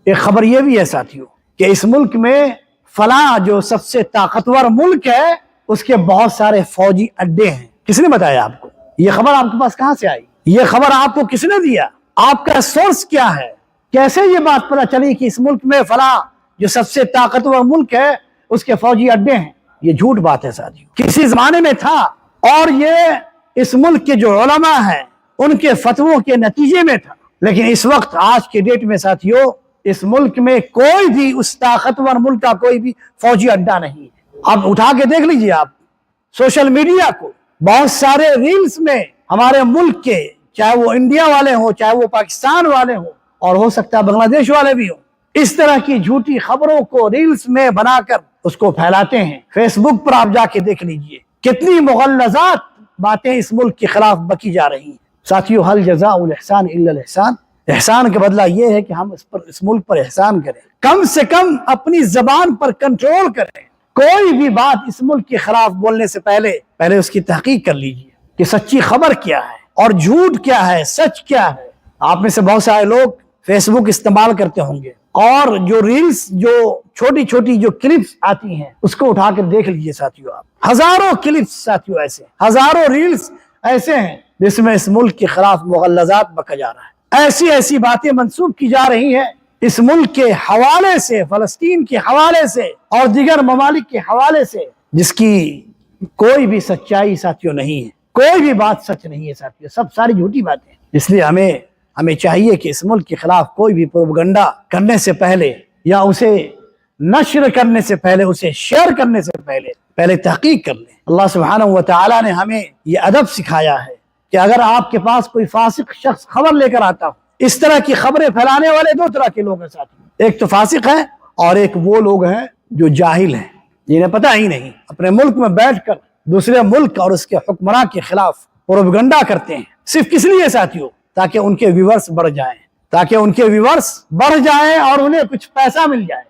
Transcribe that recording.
ایک خبر یہ بھی ہے ساتھیوں کہ اس ملک میں فلاں جو سب سے طاقتور ملک ہے اس کے بہت سارے فوجی اڈے ہیں۔ کس نے بتایا آپ کو؟ یہ خبر آپ کے پاس کہاں سے آئی؟ یہ خبر آپ کو کس نے دیا؟ آپ کا سورس کیا ہے؟ کیسے یہ بات پتہ چلی کہ اس ملک میں فلاں جو سب سے طاقتور ملک ہے اس کے فوجی اڈے ہیں؟ یہ جھوٹ بات ہے ساتھیوں۔ کسی زمانے میں تھا اور یہ اس ملک کے جو علماء ہیں ان کے فتووں کے نتیجے میں تھا، لیکن اس وقت آج کے ڈیٹ میں ساتھیوں اس ملک میں کوئی بھی اس طاقتور ملک کا کوئی بھی فوجی اڈا نہیں ہے۔ اب اٹھا کے دیکھ لیجئے آپ سوشل میڈیا کو، بہت سارے ریلز میں ہمارے ملک کے، چاہے وہ انڈیا والے ہوں چاہے وہ پاکستان والے ہوں اور ہو سکتا ہے بنگلہ دیش والے بھی ہوں، اس طرح کی جھوٹی خبروں کو ریلز میں بنا کر اس کو پھیلاتے ہیں۔ فیس بک پر آپ جا کے دیکھ لیجئے کتنی مغلظات باتیں اس ملک کے خلاف بکی جا رہی ہیں۔ ساتھیو، حل جزاء الاحسان الا الاحسان، احسان کا بدلہ یہ ہے کہ ہم اس ملک پر احسان کریں، کم سے کم اپنی زبان پر کنٹرول کریں۔ کوئی بھی بات اس ملک کے خلاف بولنے سے پہلے اس کی تحقیق کر لیجئے کہ سچی خبر کیا ہے اور جھوٹ کیا ہے، سچ کیا ہے۔ آپ میں سے بہت سارے لوگ فیس بک استعمال کرتے ہوں گے اور جو ریلز، جو چھوٹی چھوٹی جو کلپس آتی ہیں اس کو اٹھا کر دیکھ لیجئے ساتھیو۔ آپ ہزاروں کلپس ساتھیو ایسے، ہزاروں ریلز ایسے ہیں جس میں اس ملک کے خلاف مغلظات بکا جا رہا ہے، ایسی باتیں منسوب کی جا رہی ہیں اس ملک کے حوالے سے، فلسطین کے حوالے سے اور دیگر ممالک کے حوالے سے، جس کی کوئی بھی سچائی ساتھیو نہیں ہے، کوئی بھی بات سچ نہیں ہے ساتھیو، سب ساری جھوٹی باتیں۔ اس لیے ہمیں چاہیے کہ اس ملک کے خلاف کوئی بھی پروپیگنڈا کرنے سے پہلے یا اسے نشر کرنے سے پہلے، اسے شیئر کرنے سے پہلے تحقیق کر لیں۔ اللہ سبحانہ وتعالی نے ہمیں یہ ادب سکھایا ہے کہ اگر آپ کے پاس کوئی فاسق شخص خبر لے کر آتا ہو، اس طرح کی خبریں پھیلانے والے دو طرح کے لوگ ہیں ساتھی، ایک تو فاسق ہے اور ایک وہ لوگ ہیں جو جاہل ہیں، جنہیں پتہ ہی نہیں، اپنے ملک میں بیٹھ کر دوسرے ملک اور اس کے حکمراں کے خلاف پروپیگنڈا کرتے ہیں، صرف کس لیے ساتھیوں؟ تاکہ ان کے ویورز بڑھ جائیں اور انہیں کچھ پیسہ مل جائے۔